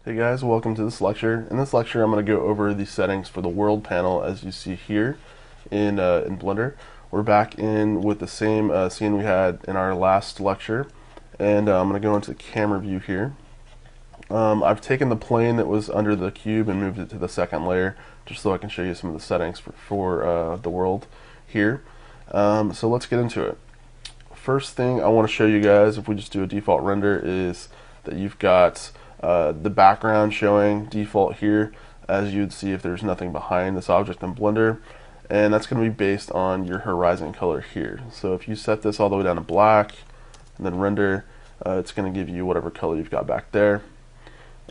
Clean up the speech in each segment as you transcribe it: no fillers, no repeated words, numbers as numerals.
Hey guys, welcome to this lecture. In this lecture, I'm going to go over the settings for the world panel as you see here in Blender. We're back in with the same scene we had in our last lecture, and I'm going to go into the camera view here. I've taken the plane that was under the cube and moved it to the second layer, just so I can show you some of the settings for the world here. So let's get into it. First thing I want to show you guys, if we just do a default render, is that you've got the background showing default here, as you'd see if there's nothing behind this object in Blender, and that's going to be based on your horizon color here. So if you set this all the way down to black and then render, it's going to give you whatever color you've got back there.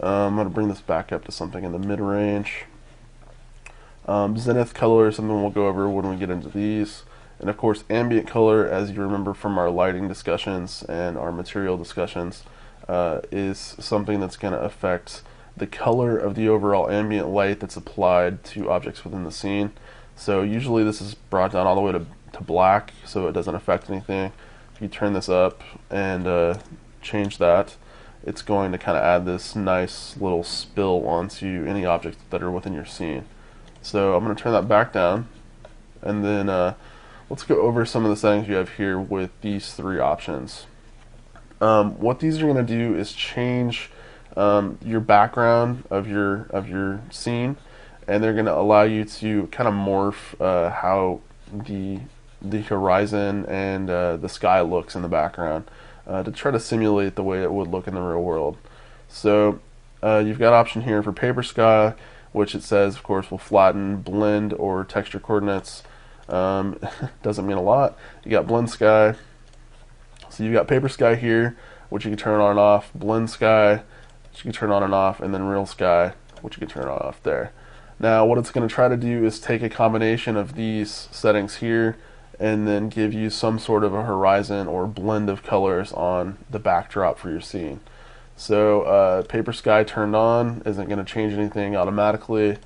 I'm going to bring this back up to something in the mid-range. Zenith color is something we'll go over when we get into these. And of course, ambient color, as you remember from our lighting discussions and our material discussions, is something that's going to affect the color of the overall ambient light that's applied to objects within the scene. So usually this is brought down all the way to black, so it doesn't affect anything. If you turn this up and change that, it's going to kind of add this nice little spill onto any objects that are within your scene. So I'm going to turn that back down, and then let's go over some of the settings you have here with these three options. What these are going to do is change your background of your scene, and they're going to allow you to kind of morph how the horizon and the sky looks in the background to try to simulate the way it would look in the real world. So you've got option here for paper sky, which it says, of course, will flatten, blend, or texture coordinates. Doesn't mean a lot. You got blend sky. So you've got paper sky here, which you can turn on and off, blend sky, which you can turn on and off, and then real sky, which you can turn on and off there. Now what it's going to try to do is take a combination of these settings here and then give you some sort of a horizon or blend of colors on the backdrop for your scene. So paper sky turned on isn't going to change anything automatically.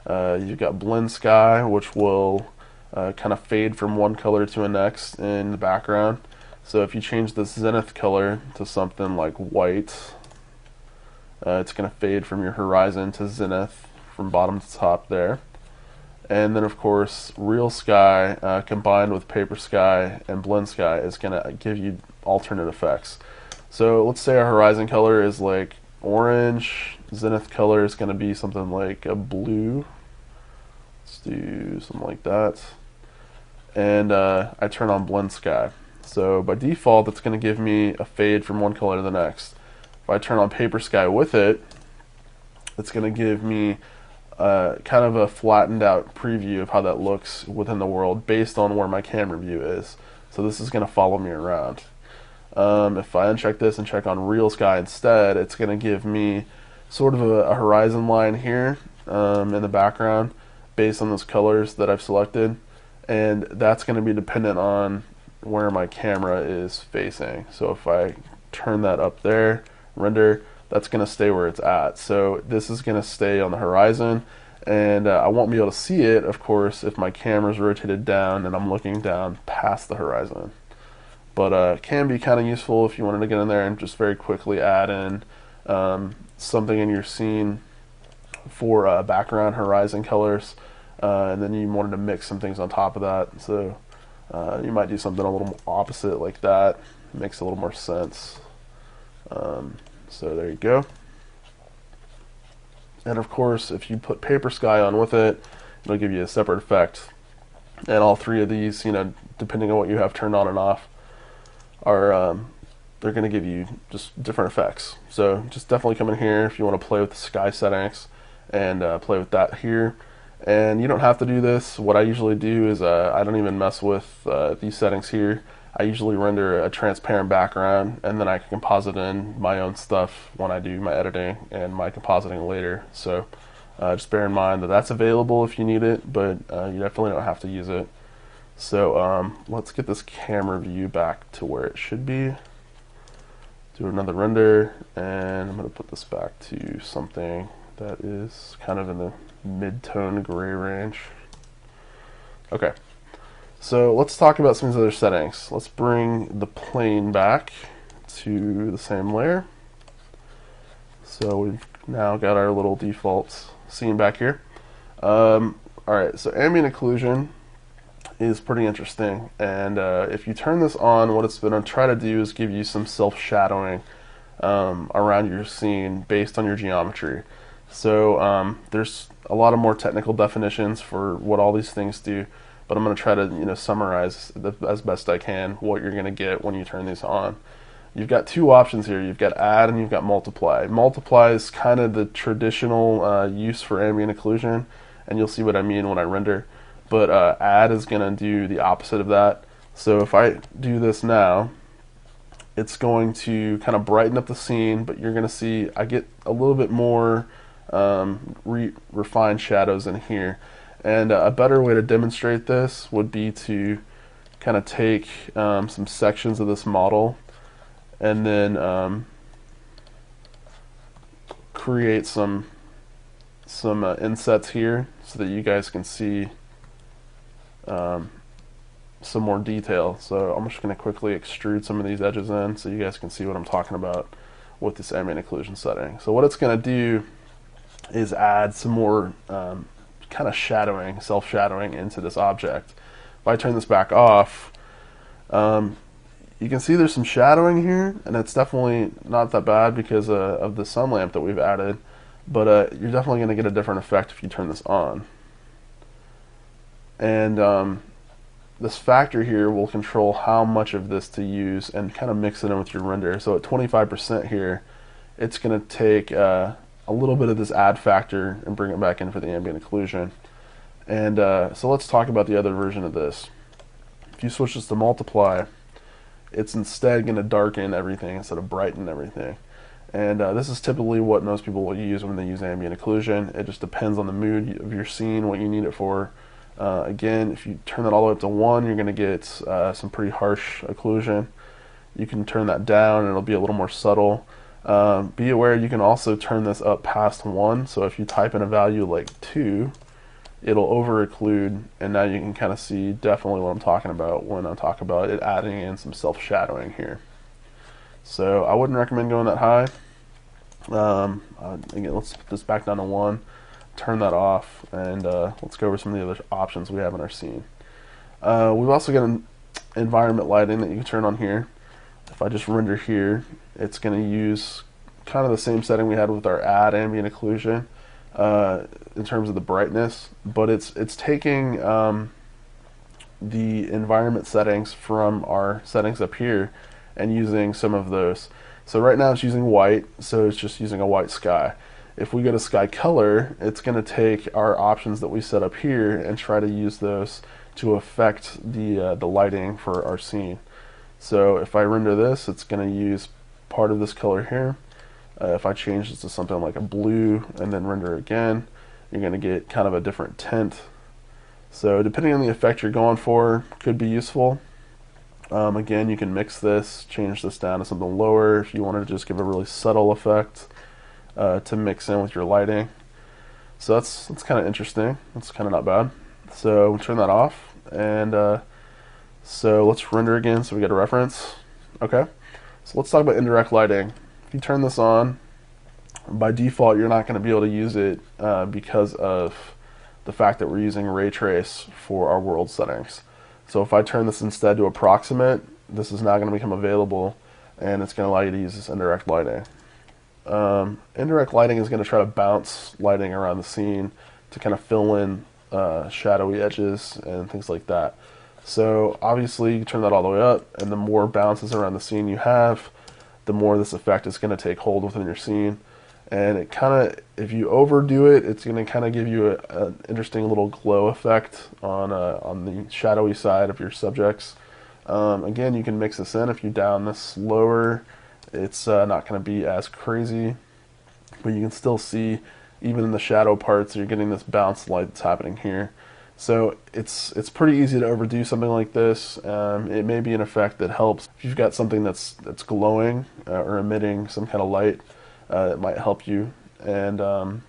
You've got blend sky, which will kind of fade from one color to the next in the background. So if you change the zenith color to something like white, it's going to fade from your horizon to zenith from bottom to top there. And then of course real sky combined with paper sky and blend sky is going to give you alternate effects. So let's say our horizon color is like orange, zenith color is going to be something like a blue. Let's do something like that. And I turn on blend sky. So by default, it's going to give me a fade from one color to the next. If I turn on paper sky with it, it's going to give me kind of a flattened out preview of how that looks within the world based on where my camera view is. So this is going to follow me around. If I uncheck this and check on real sky instead, it's going to give me sort of a horizon line here in the background based on those colors that I've selected. And that's going to be dependent on where my camera is facing. So if I turn that up there, render, that's going to stay where it's at. So this is going to stay on the horizon, and I won't be able to see it, of course, if my camera's rotated down and I'm looking down past the horizon. But it can be kind of useful if you wanted to get in there and just very quickly add in something in your scene for background horizon colors, and then you wanted to mix some things on top of that. So you might do something a little opposite like that. It makes a little more sense. So there you go. And of course, if you put paper sky on with it, it'll give you a separate effect. And all three of these, depending on what you have turned on and off, are they're going to give you just different effects. So just definitely come in here if you want to play with the sky settings and play with that here. And you don't have to do this. What I usually do is I don't even mess with these settings here. I usually render a transparent background, and then I can composite in my own stuff when I do my editing and my compositing later. So just bear in mind that that's available if you need it, but you definitely don't have to use it. So let's get this camera view back to where it should be. Do another render, and I'm going to put this back to something that is kind of in the mid-tone gray range. Okay, so let's talk about some of these other settings. Let's bring the plane back to the same layer. So we've now got our little default scene back here. Alright, so ambient occlusion is pretty interesting, and if you turn this on, what it's going to try to do is give you some self-shadowing around your scene based on your geometry. So there's a lot of more technical definitions for what all these things do, but I'm going to try to summarize as best I can what you're going to get when you turn these on. You've got two options here. You've got add and you've got multiply. Multiply is kind of the traditional use for ambient occlusion, and you'll see what I mean when I render. But add is going to do the opposite of that. So if I do this now, it's going to kind of brighten up the scene, but you're going to see I get a little bit more refined shadows in here. And a better way to demonstrate this would be to kind of take some sections of this model and then create some insets here so that you guys can see some more detail. So I'm just going to quickly extrude some of these edges in so you guys can see what I'm talking about with this ambient occlusion setting. So what it's going to do is add some more kind of shadowing, self-shadowing into this object. If I turn this back off, you can see there's some shadowing here, and it's definitely not that bad because of the sun lamp that we've added, but you're definitely going to get a different effect if you turn this on. And this factor here will control how much of this to use and kind of mix it in with your render. So at 25% here, it's going to take a little bit of this add factor and bring it back in for the ambient occlusion. And so let's talk about the other version of this. If you switch this to multiply, it's instead going to darken everything instead of brighten everything. And this is typically what most people will use when they use ambient occlusion. It just depends on the mood of your scene, what you need it for. Again, if you turn that all the way up to 1, you're going to get some pretty harsh occlusion. You can turn that down and it'll be a little more subtle. Be aware you can also turn this up past 1, so if you type in a value like 2, it'll over occlude, and now you can kind of see definitely what I'm talking about when I talk about it adding in some self-shadowing here. So I wouldn't recommend going that high. Again, let's put this back down to 1, turn that off, and let's go over some of the other options we have in our scene. We've also got an environment lighting that you can turn on here. If I just render here, it's going to use kind of the same setting we had with our add ambient occlusion in terms of the brightness, but it's taking the environment settings from our settings up here and using some of those. So right now it's using white, so it's just using a white sky. If we go to sky color, it's going to take our options that we set up here and try to use those to affect the lighting for our scene. So if I render this, it's going to use part of this color here. If I change this to something like a blue and then render again, you're going to get kind of a different tint. So depending on the effect you're going for, could be useful. Again, you can mix this, change this down to something lower if you wanted to just give a really subtle effect to mix in with your lighting. So that's kind of interesting. That's kind of not bad. So we'll turn that off, and so let's render again so we get a reference. Okay, so let's talk about indirect lighting. If you turn this on, by default you're not going to be able to use it because of the fact that we're using ray trace for our world settings. So if I turn this instead to approximate, this is now going to become available, and it's going to allow you to use this indirect lighting. Indirect lighting is going to try to bounce lighting around the scene to kind of fill in shadowy edges and things like that. So obviously you turn that all the way up, and the more bounces around the scene you have, the more this effect is going to take hold within your scene. And it kind of, if you overdo it, it's going to kind of give you an interesting little glow effect on the shadowy side of your subjects. Again, you can mix this in. If you down this lower, it's not going to be as crazy, but you can still see, even in the shadow parts, you're getting this bounce light that's happening here. So it's pretty easy to overdo something like this. It may be an effect that helps if you've got something that's glowing or emitting some kind of light. It might help you. And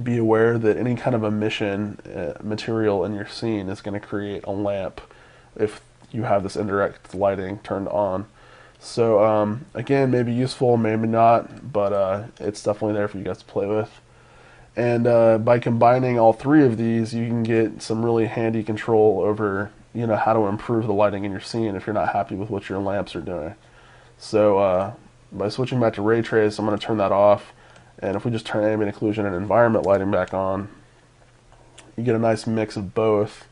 be aware that any kind of emission material in your scene is going to create a lamp if you have this indirect lighting turned on. So again, maybe useful, maybe not, but it's definitely there for you guys to play with. And by combining all three of these, you can get some really handy control over, how to improve the lighting in your scene if you're not happy with what your lamps are doing. So by switching back to ray trace, I'm going to turn that off. And if we just turn ambient occlusion and environment lighting back on, you get a nice mix of both.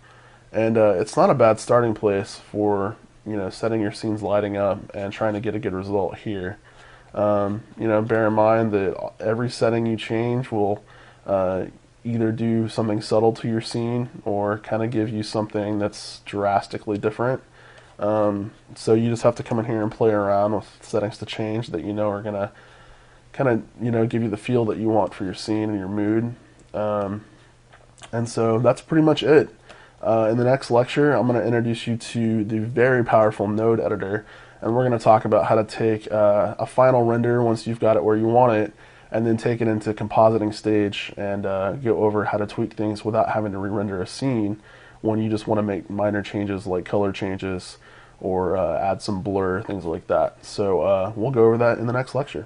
And it's not a bad starting place for, setting your scene's lighting up and trying to get a good result here. Bear in mind that every setting you change will either do something subtle to your scene or kind of give you something that's drastically different. So you just have to come in here and play around with settings to change that are going to kind of, give you the feel that you want for your scene and your mood. And so that's pretty much it. In the next lecture, I'm going to introduce you to the very powerful node editor, and we're going to talk about how to take a final render once you've got it where you want it, and then take it into compositing stage and go over how to tweak things without having to re-render a scene when you just want to make minor changes like color changes or add some blur, things like that. So we'll go over that in the next lecture.